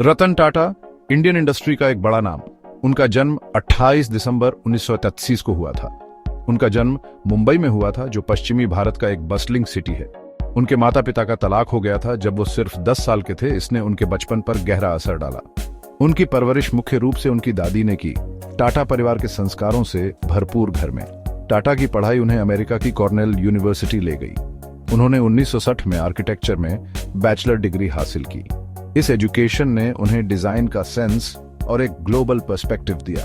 Ratan Tata Indian industry का एक बड़ा नाम। उनका जन्म 28 दिसंबर 1933 को हुआ था। उनका जन्म मुंबई में हुआ था, जो पश्चिमी भारत का एक बस्टलिंग सिटी है। उनके माता पिता का तलाक हो गया था जब वो सिर्फ 10 साल के थे। इसने उनके बचपन पर गहरा असर डाला। उनकी परवरिश मुख्य रूप से उनकी दादी ने की। टाटा परिवार के संस्कारों से भरपूर घर में टाटा की पढ़ाई उन्हें अमेरिका की कॉर्नेल यूनिवर्सिटी ले गई। उन्होंने 1960 में आर्किटेक्चर में बैचलर डिग्री हासिल की। इस एजुकेशन ने उन्हें डिजाइन का सेंस और एक ग्लोबल पर्सपेक्टिव दिया।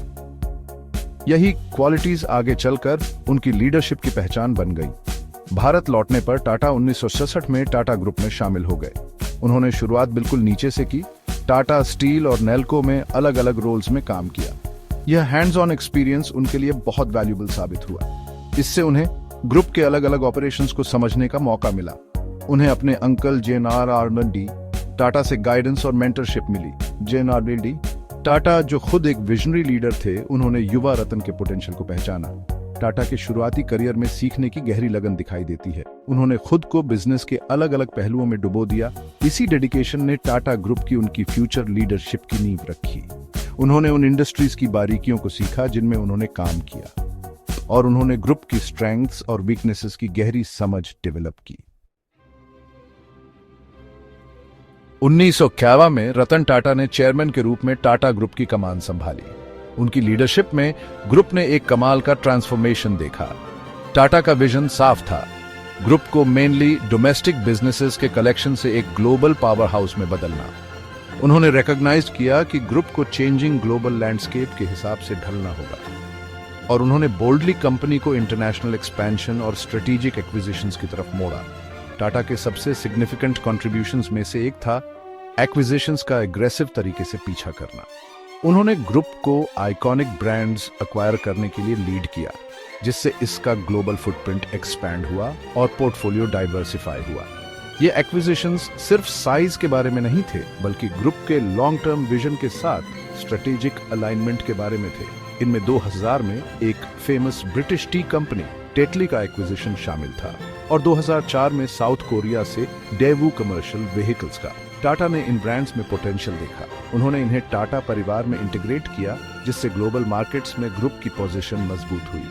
यही क्वालिटीज आगे चलकर उनकी लीडरशिप की पहचान बन गई। भारत लौटने पर टाटा 1966 में टाटा ग्रुप में शामिल हो गए। उन्होंने शुरुआत बिल्कुल नीचे से की। टाटा स्टील और नेल्को में अलग अलग रोल्स में काम किया। यह हैंड्स ऑन एक्सपीरियंस उनके लिए बहुत वैल्यूबल साबित हुआ। इससे उन्हें ग्रुप के अलग अलग ऑपरेशंस को समझने का मौका मिला। उन्हें अपने अंकल जे.एन.आर. टाटा से गाइडेंस और मेंटरशिप मिली। जे.एन.आर. टाटा, जो खुद एक विजनरी लीडर थे, उन्होंने युवा रतन के पोटेंशियल को पहचाना। टाटा के शुरुआती करियर में सीखने की गहरी लगन दिखाई देती है। उन्होंने खुद को बिजनेस के अलग अलग पहलुओं में डुबो दिया। इसी डेडिकेशन ने टाटा ग्रुप की उनकी फ्यूचर लीडरशिप की नींव रखी। उन्होंने उन इंडस्ट्रीज की बारीकियों को सीखा जिनमें उन्होंने काम किया, और उन्होंने ग्रुप की स्ट्रेंथ्स और वीकनेसेस की गहरी समझ डेवलप की। 1951 में रतन टाटा ने चेयरमैन के रूप में टाटा ग्रुप की कमान संभाली। उनकी लीडरशिप में ग्रुप ने एक कमाल का ट्रांसफॉर्मेशन देखा। टाटा का विजन साफ था, ग्रुप को मेनली डोमेस्टिक बिजनेसेस के कलेक्शन से एक ग्लोबल पावर हाउस में बदलना। उन्होंने रिकॉग्नाइज किया कि ग्रुप को चेंजिंग ग्लोबल लैंडस्केप के हिसाब से ढलना होगा, और उन्होंने बोल्डली कंपनी को इंटरनेशनल एक्सपेंशन और स्ट्रेटेजिक एक्विजिशंस की तरफ मोड़ा। टाटा के सबसे सिग्निफिकेंट कंट्रीब्यूशंस में से एक था एक्विजिशंस का एग्रेसिव तरीके से पीछा करना। उन्होंने ग्रुप को आइकॉनिक ब्रांड्स एक्वायर करने के लिए लीड किया, जिससे इसका ग्लोबल फुटप्रिंट एक्सपैंड हुआ और पोर्टफोलियो डाइवर्सिफाई हुआ। ये एक्विजिशंस सिर्फ साइज के बारे में नहीं थे, बल्कि ग्रुप के लॉन्ग टर्म विजन के साथ स्ट्रेटेजिक अलाइनमेंट के बारे में थे। इनमें 2000 में एक famous British T company Tetley का एक्विजिशन शामिल था, और 2004 में साउथ कोरिया से डेवू कमर्शियल व्हीकल्स का। टाटा ने इन ब्रांड्स में पोटेंशियल देखा। उन्होंने इन्हें टाटा परिवार में इंटीग्रेट किया, जिससे ग्लोबल मार्केट्स में ग्रुप की पोजीशन मजबूत हुई।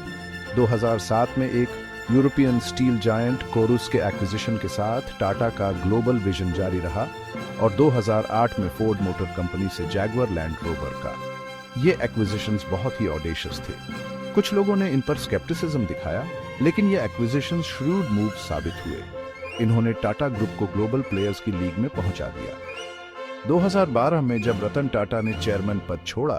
2007 में एक यूरोपियन स्टील जायंट कोरुस के एक्विजिशन के साथ टाटा का ग्लोबल विजन जारी रहा, और 2008 में फोर्ड मोटर कंपनी से जैगुआर लैंड रोवर का। ये एक्विजिशंस बहुत ही ऑडेशियस थे। कुछ लोगों ने इन पर स्केप्टिसिज्म दिखाया, लेकिन ये एक्विजिशंस श्रूड मूव साबित हुए। इन्होंने टाटा ग्रुप को ग्लोबल प्लेयर्स की लीग में पहुंचा दिया। 2012 में जब रतन टाटा ने चेयरमैन पद छोड़ा,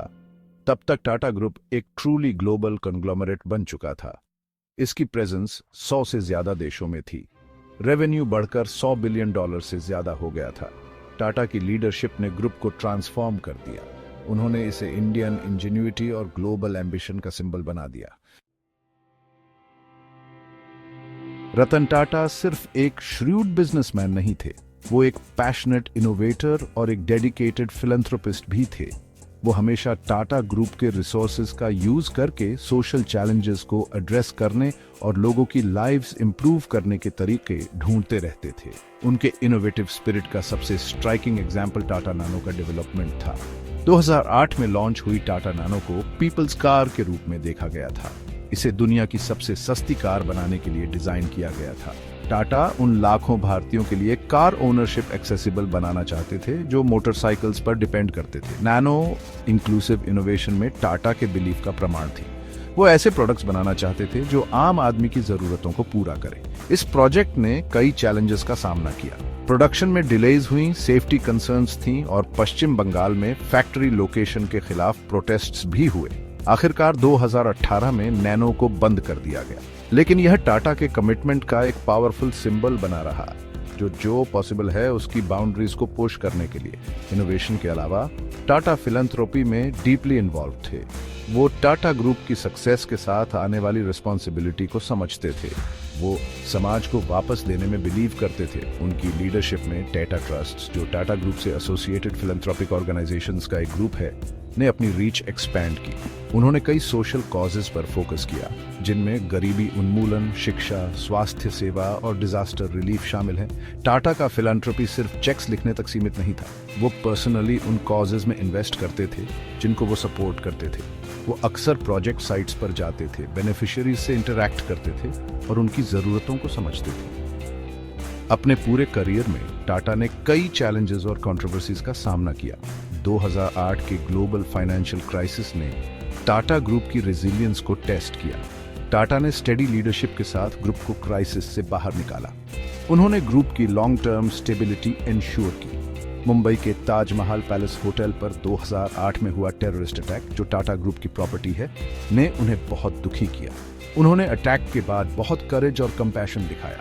तब तक टाटा ग्रुप एक ट्रूली ग्लोबल कंग्लोमरेट बन चुका था। इसकी प्रेजेंस 100 से ज्यादा देशों में थी। रेवेन्यू बढ़कर $100 बिलियन से ज्यादा हो गया था। टाटा की लीडरशिप ने ग्रुप को ट्रांसफॉर्म कर दिया। उन्होंने इसे इंडियन इंजेन्युइटी और ग्लोबल एम्बिशन का सिंबल बना दिया। रतन टाटा सिर्फ एक श्रूड बिजनेसमैन नहीं थे, वो एक पैशनेट इनोवेटर और एक डेडिकेटेड फिलैंथ्रोपिस्ट भी थे। वो हमेशा टाटा ग्रुप के रिसोर्सेज का यूज करके सोशल चैलेंजेस को एड्रेस करने और लोगों की लाइव्स इंप्रूव करने के तरीके ढूंढते रहते थे। उनके इनोवेटिव स्पिरिट का सबसे स्ट्राइकिंग एग्जाम्पल टाटा नैनो का डेवलपमेंट था। 2008 में लॉन्च हुई टाटा नैनो को पीपल्स कार के रूप में देखा गया था। इसे दुनिया की सबसे सस्ती कार बनाने के लिए डिजाइन किया गया था। टाटा उन लाखों भारतीयों के लिए कार ओनरशिप एक्सेसिबल बनाना चाहते थे जो मोटरसाइकिल्स पर डिपेंड करते थे। नैनो इंक्लूसिव इनोवेशन में टाटा के बिलीफ का प्रमाण थी। वो ऐसे प्रोडक्ट्स बनाना चाहते थे जो आम आदमी की जरूरतों को पूरा करें। इस प्रोजेक्ट ने कई चैलेंजेस का सामना किया। प्रोडक्शन में डिलेज हुई, सेफ्टी कंसर्न्स थीं, और पश्चिम बंगाल में फैक्ट्री लोकेशन के खिलाफ प्रोटेस्ट्स भी हुए। आखिरकार 2018 में नैनो को बंद कर दिया गया, लेकिन यह टाटा के कमिटमेंट का एक पावरफुल सिंबल बना रहा, जो पॉसिबल है उसकी बाउंड्रीज को पुश करने के लिए। इनोवेशन के अलावा टाटा फिलैंथ्रोपी में डीपली इन्वॉल्व थे। वो टाटा ग्रुप की सक्सेस के साथ आने वाली रिस्पॉन्सिबिलिटी को समझते थे। वो समाज को वापस देने में बिलीव करते थे। उनकी लीडरशिप में टाटा ट्रस्ट, जो टाटा ग्रुप से एसोसिएटेड फिलैंथ्रोपिक ऑर्गेनाइजेशंस का एक ग्रुप है, ने अपनी रीच एक्सपैंड की। उन्होंने कई सोशल कॉजेज पर फोकस किया, जिनमें गरीबी उन्मूलन, शिक्षा, स्वास्थ्य सेवा और डिजास्टर रिलीफ शामिल है। टाटा का फिलैंथ्रोपी सिर्फ चेक्स लिखने तक सीमित नहीं था। वो पर्सनली उन कॉजेज में इन्वेस्ट करते थे जिनको वो सपोर्ट करते थे। वो अक्सर प्रोजेक्ट साइट्स पर जाते थे, बेनिफिशियरीज से इंटरैक्ट करते थे और उनकी जरूरतों को समझते थे। अपने पूरे करियर में टाटा ने कई चैलेंजेस और कंट्रोवर्सीज का सामना किया। 2008 के ग्लोबल फाइनेंशियल क्राइसिस ने टाटा ग्रुप की रेजिलियंस को टेस्ट किया। टाटा ने स्टेडी लीडरशिप के साथ ग्रुप को क्राइसिस से बाहर निकाला। उन्होंने ग्रुप की लॉन्ग टर्म स्टेबिलिटी इंश्योर की। मुंबई के ताजमहल पैलेस होटल पर 2008 में हुआ टेररिस्ट अटैक, जो टाटा ग्रुप की प्रॉपर्टी है, ने उन्हें बहुत दुखी किया। उन्होंने अटैक के बाद बहुत करेज और कंपैशन दिखाया।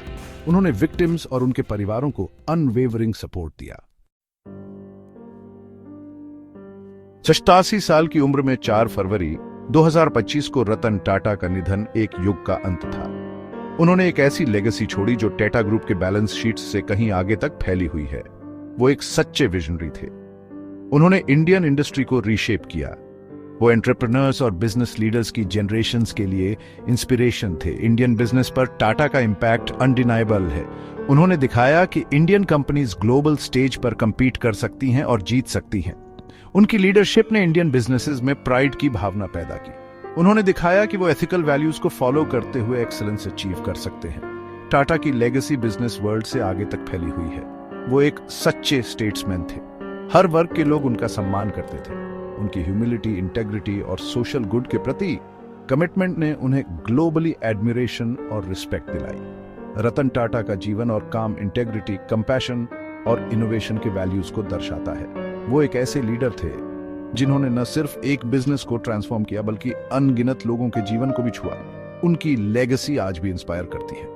उन्होंने विक्टिम्स और उनके परिवारों को अनवेवरिंग सपोर्ट दिया। 86 साल की उम्र में 4 फरवरी 2025 को रतन टाटा का निधन एक युग का अंत था। उन्होंने एक ऐसी लेगेसी छोड़ी जो टाटा ग्रुप के बैलेंस शीट से कहीं आगे तक फैली हुई है। वो एक सच्चे विजनरी थे। उन्होंने इंडियन इंडस्ट्री को रीशेप किया। वो एंटरप्रेन्योर्स और बिजनेस लीडर्स की जनरेशंस के लिए इंस्पिरेशन थे। इंडियन बिजनेस पर टाटा का इंपैक्ट अनडिनाइबल है। उन्होंने दिखाया कि इंडियन कंपनीज ग्लोबल स्टेज पर कंपीट कर सकती हैं और जीत सकती हैं। उनकी लीडरशिप ने इंडियन बिजनेसेस में प्राइड की भावना पैदा की। उन्होंने दिखाया कि वो एथिकल वैल्यूज को फॉलो करते हुए एक्सीलेंस अचीव कर सकते हैं। टाटा की लेगेसी बिजनेस वर्ल्ड से आगे तक फैली हुई है। वो एक सच्चे स्टेट्समैन थे। हर वर्ग के लोग उनका सम्मान करते थे। उनकी ह्यूमिलिटी, इंटेग्रिटी और सोशल गुड के प्रति कमिटमेंट ने उन्हें ग्लोबली एडमिरेशन और रिस्पेक्ट दिलाई। रतन टाटा का जीवन और काम इंटेग्रिटी, कंपैशन और इनोवेशन के वैल्यूज को दर्शाता है। वो एक ऐसे लीडर थे जिन्होंने न सिर्फ एक बिजनेस को ट्रांसफॉर्म किया, बल्कि अनगिनत लोगों के जीवन को भी छुआ। उनकी लेगेसी आज भी इंस्पायर करती है।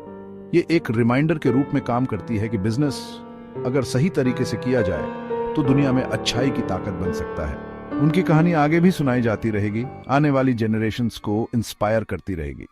ये एक रिमाइंडर के रूप में काम करती है कि बिजनेस अगर सही तरीके से किया जाए तो दुनिया में अच्छाई की ताकत बन सकता है। उनकी कहानी आगे भी सुनाई जाती रहेगी, आने वाली जनरेशंस को इंस्पायर करती रहेगी।